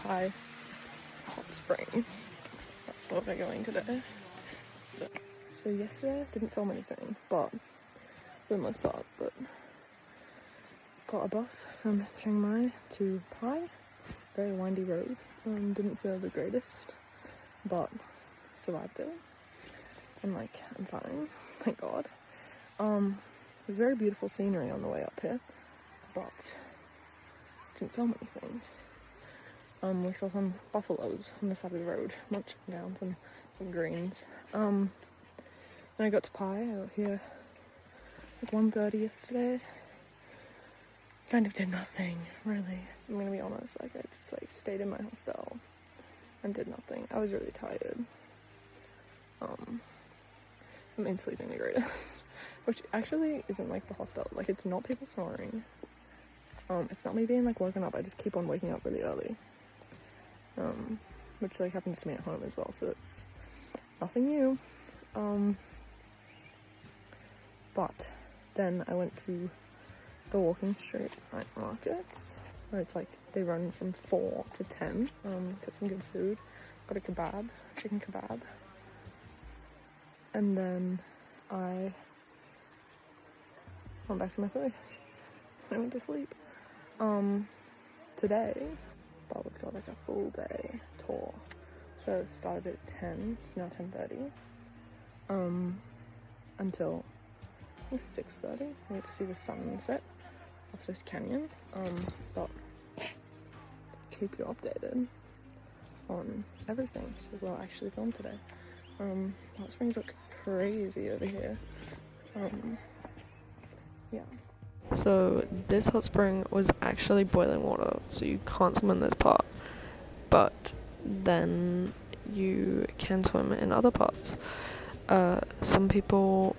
Pai hot springs. That's where we're going today. So yesterday didn't film anything, but for the most part, but got a bus from Chiang Rai to Pai. Very windy road. Didn't feel the greatest, but survived it. And I'm fine, thank God. It was very beautiful scenery on the way up here, but didn't film anything. We saw some buffaloes on the side of the road, munching down some greens. When I got to Pai, I got here at 1:30 yesterday. Kind of did nothing, really. I'm gonna be honest, I just stayed in my hostel and did nothing. I was really tired. Sleeping the greatest. Which actually isn't the hostel. It's not people snoring. It's not me being woken up. I just keep on waking up really early. Which happens to me at home as well, so it's nothing new. But then I went to the Walking Street night markets, where it's they run from 4 to 10. Got some good food. Got a kebab, chicken kebab. And then I went back to my place. I went to sleep. Today, but we've got a full day tour. So it started at 10, it's now 10:30. Until 6:30. I get to see the sunset off this canyon. But keep you updated on everything. So we'll actually film today. Hot springs look crazy over here. Yeah. So this hot spring was actually boiling water, so you can't swim in this part. But then you can swim in other parts. Some people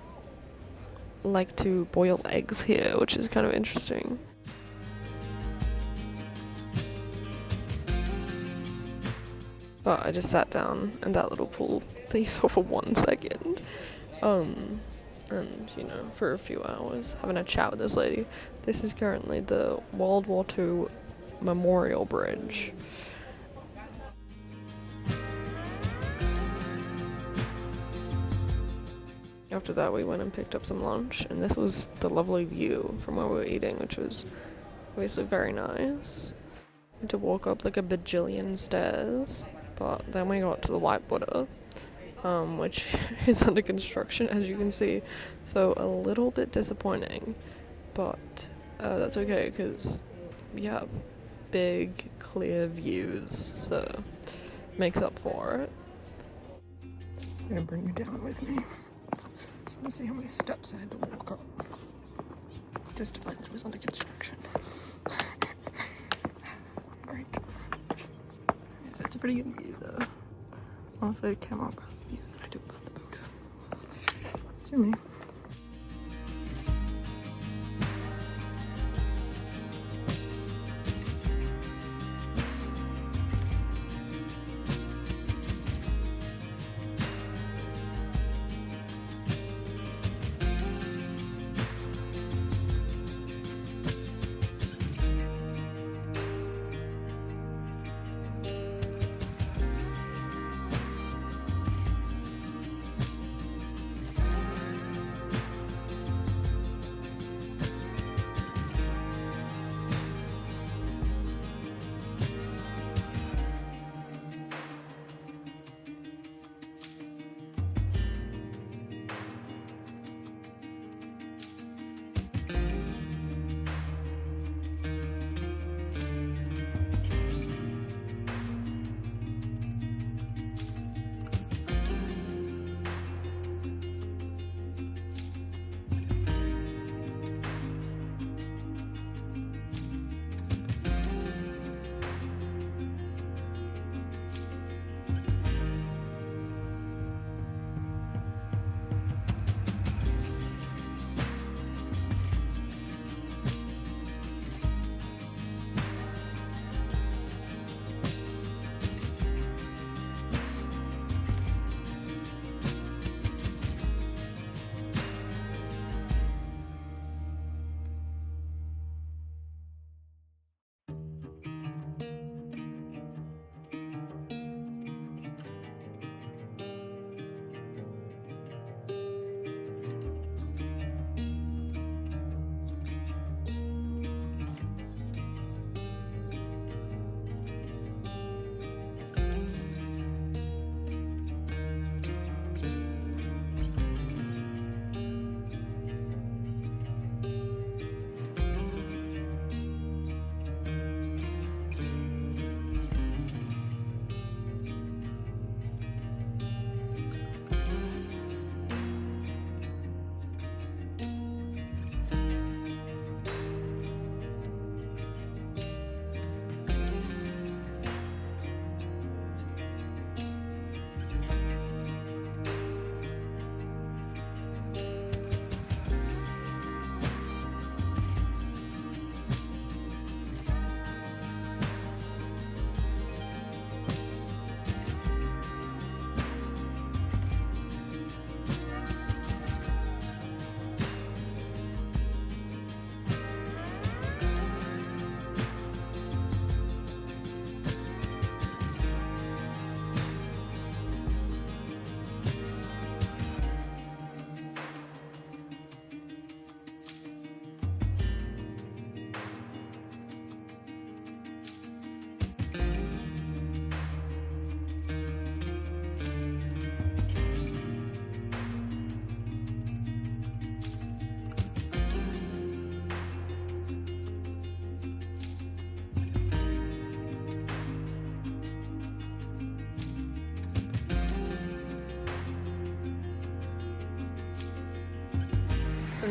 like to boil eggs here, which is kind of interesting. But I just sat down in that little pool that you saw for 1 second. And, for a few hours, having a chat with this lady. This is currently the World War II Memorial Bridge. After that, we went and picked up some lunch, and this was the lovely view from where we were eating, which was obviously very nice. We had to walk up a bajillion stairs, but then we got to the White Buddha, which is under construction, as you can see, so a little bit disappointing, but that's okay, because, yeah, big, clear views, so makes up for it. I'm gonna bring you down with me. So let's see how many steps I had to walk up just to find that it was under construction. Great. That's a pretty good view, though. Also, camera view that I do about the boat. See me.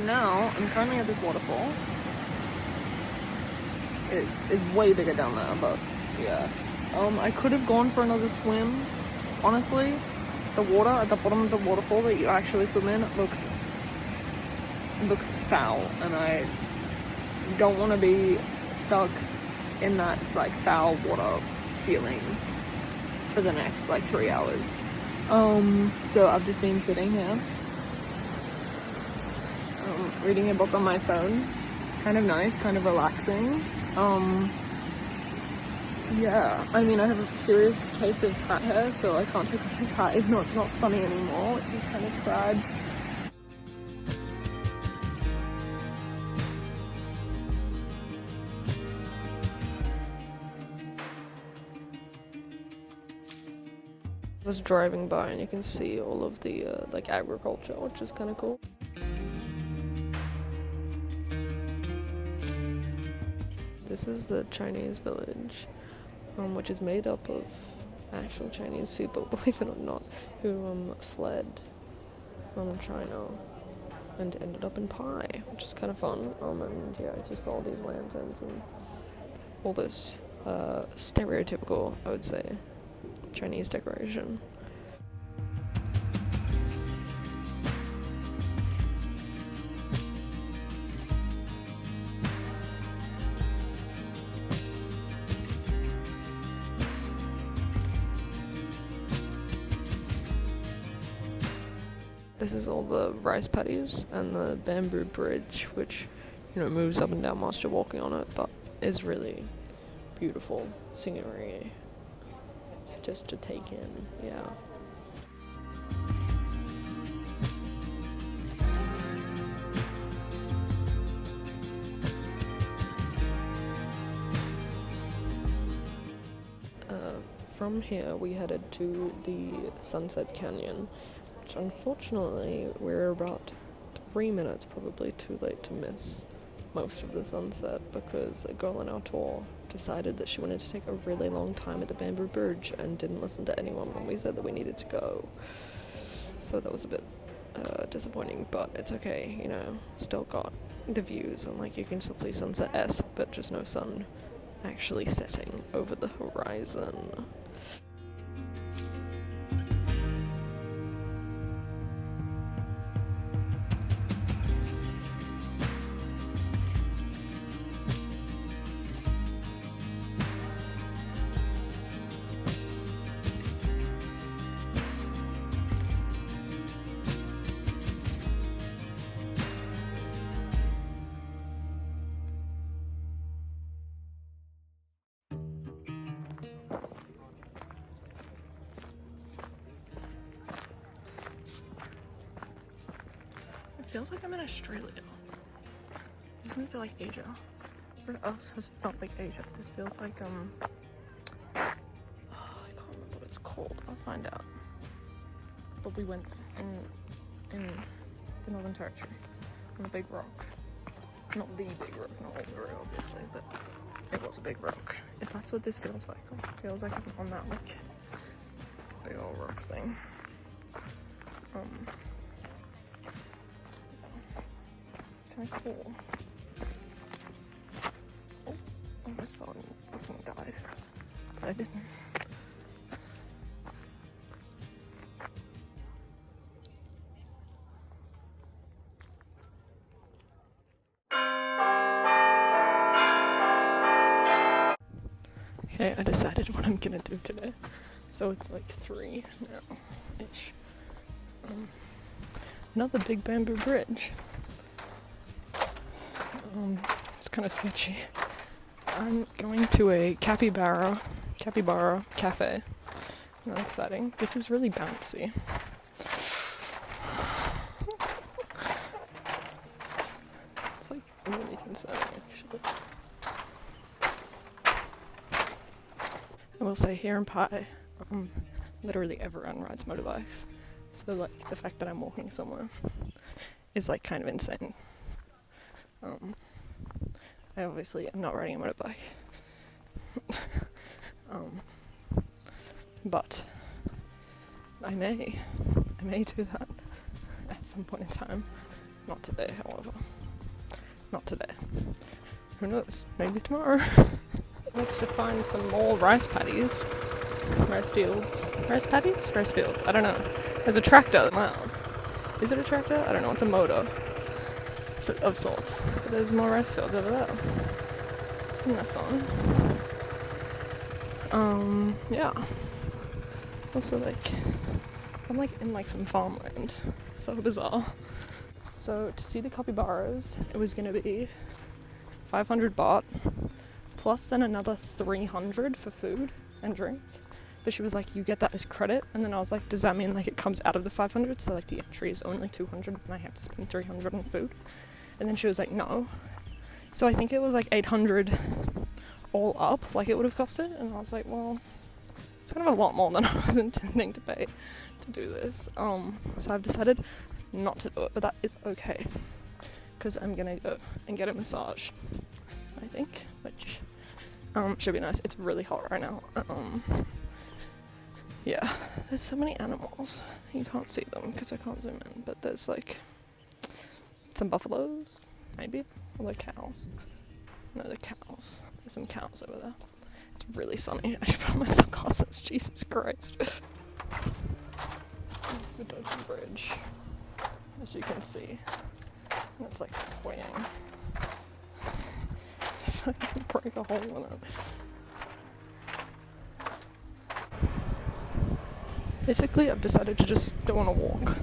now I'm currently at this waterfall. It is way bigger down there, but yeah. I could have gone for another swim. Honestly, the water at the bottom of the waterfall that you actually swim in looks foul, and I don't want to be stuck in that like foul water feeling for the next like 3 hours. So I've just been sitting here, reading a book on my phone. Kind of nice, kind of relaxing. Yeah, I mean, I have a serious case of hat hair, so I can't take off this hat even though it's not sunny anymore, which is kind of sad. Just driving by and you can see all of the like agriculture, which is kind of cool. This is the Chinese village, which is made up of actual Chinese people, believe it or not, who fled from China and ended up in Pai, which is kind of fun. And yeah, it's just got all these lanterns and all this stereotypical, I would say, Chinese decoration. This is all the rice paddies and the bamboo bridge, which, you know, moves up and down whilst you're walking on it, but is really beautiful scenery just to take in, yeah. From here we headed to the Sunset Canyon, which unfortunately we're about 3 minutes probably too late to miss most of the sunset because a girl on our tour decided that she wanted to take a really long time at the bamboo bridge and didn't listen to anyone when we said that we needed to go. So that was a bit disappointing, but it's okay, you know, still got the views and like you can still see sunset-esque, but just no sun actually setting over the horizon. It feels like I'm in Australia. Doesn't feel like Asia. Where else has felt like Asia? This feels like I can't remember what it's called. I'll find out. But we went in the Northern Territory on a big rock. Not the big rock, not all the rock obviously, but it was a big rock. If that's what this feels like it feels like I'm on that like big old rock thing. It's kind of cool. Oh, I almost thought I fucking died, but I didn't. Okay, I decided what I'm gonna do today. So it's like 3 now-ish. Another big bamboo bridge. It's kind of sketchy. I'm going to a capybara cafe. Not exciting. This is really bouncy. It's like really concerning actually. I will say here in Pai, literally everyone rides motorbikes. So like the fact that I'm walking somewhere is like kind of insane. I obviously am not riding a motorbike. But I may do that at some point in time. Not today, however. Not today. Who knows? Maybe tomorrow. Managed to find some more rice paddies. Rice fields. Rice paddies? Rice fields. I don't know. There's a tractor. Wow. Is it a tractor? I don't know. It's a motor of sorts. But there's more rice fields over there. Isn't that fun? Yeah. Also, like, I'm like in like some farmland. So bizarre. So to see the capybaras, it was gonna be 500 baht plus then another 300 for food and drink. But she was like, you get that as credit. And then I was like, does that mean like it comes out of the 500? So like the entry is only 200 and I have to spend 300 on food. And then she was like, no. So I think it was like 800 all up, like it would have costed. And I was like, well, it's kind of a lot more than I was intending to pay to do this. So I've decided not to do it, but that is okay. Because I'm gonna go and get a massage, I think, which should be nice. It's really hot right now. Yeah, there's so many animals. You can't see them because I can't zoom in, but there's like some buffaloes, maybe, or the cows. No, the cows. There's some cows over there. It's really sunny. I should put on my sunglasses. Jesus Christ. This is the Dodgy Bridge, as you can see. And it's like swaying. If I can break a hole in it. Basically, I've decided to just go on a walk.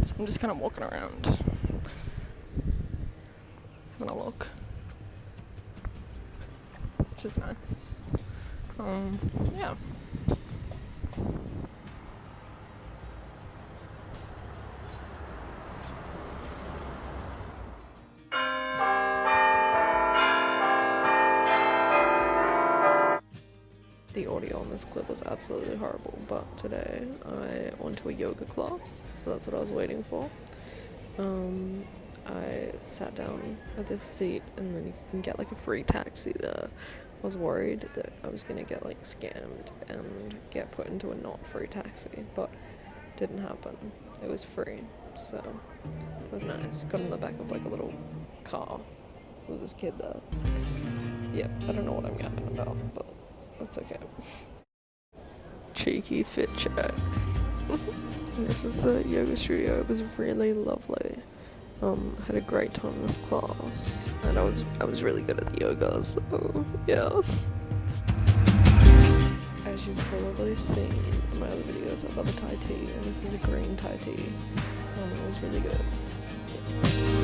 So I'm just kind of walking around. Having a look. Which is nice. Yeah. The audio on this clip was absolutely horrible, but today I went to a yoga class, so that's what I was waiting for. I sat down at this seat and then you can get like a free taxi there. I was worried that I was gonna get like scammed and get put into a not free taxi, but it didn't happen. It was free, so it was nice. Got in the back of like a little car. There was this kid there. Yep, I don't know what I'm yapping about, but that's okay. Cheeky fit check. This is the yoga studio. It was really lovely. I had a great time in this class, and I was really good at the yoga, so yeah. As you've probably seen in my other videos, I love a Thai tea, and this is a green Thai tea. It was really good. Yeah.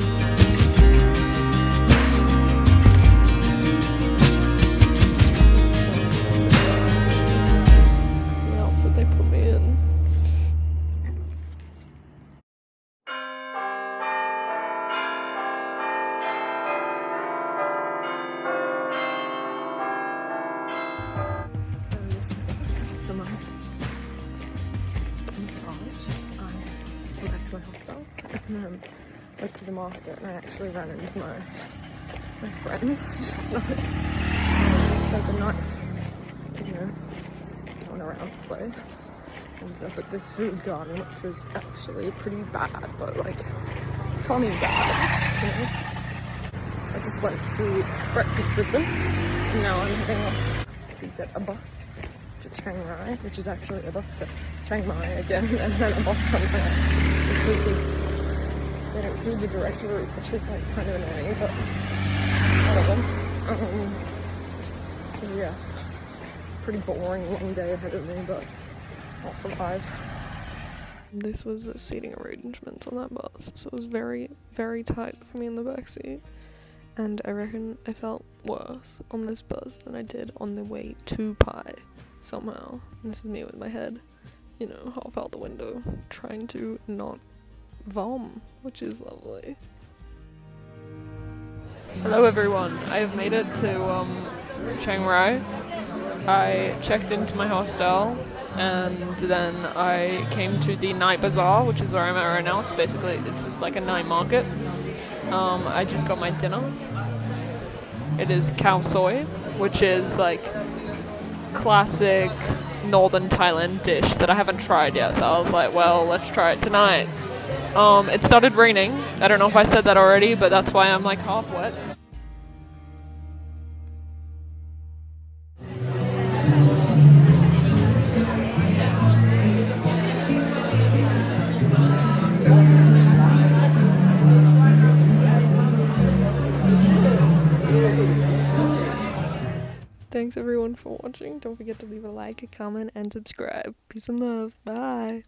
They put me in. So yesterday, for my massage, I came back to my hostel and then went to the market, and I actually ran into my friends just nice. Spent the night, going around the place. Ended up at this food garden, which was actually pretty bad, but like funny bad, I just went to breakfast with them, and now I'm heading off to get a bus to Chiang Rai, which is actually a bus to Chiang Mai again, and then a bus from there, because they don't do the direct route, which is like kind of annoying, but whatever. So yes, pretty boring long day ahead of me, but I'll survive. This was the seating arrangement on that bus, so it was very, very tight for me in the backseat. And I reckon I felt worse on this bus than I did on the way to Pai, somehow. And this is me with my head, half out the window, trying to not vom, which is lovely. Hello everyone, I have made it to Chiang Rai. I checked into my hostel, and then I came to the night bazaar, which is where I'm at right now. It's just like a night market. I just got my dinner. It is khao soi, which is like classic northern Thailand dish that I haven't tried yet, so I was like, well, let's try it tonight. It started raining. I don't know if I said that already, but that's why I'm like half wet. Thanks everyone for watching. Don't forget to leave a like, a comment, and subscribe. Peace and love. Bye.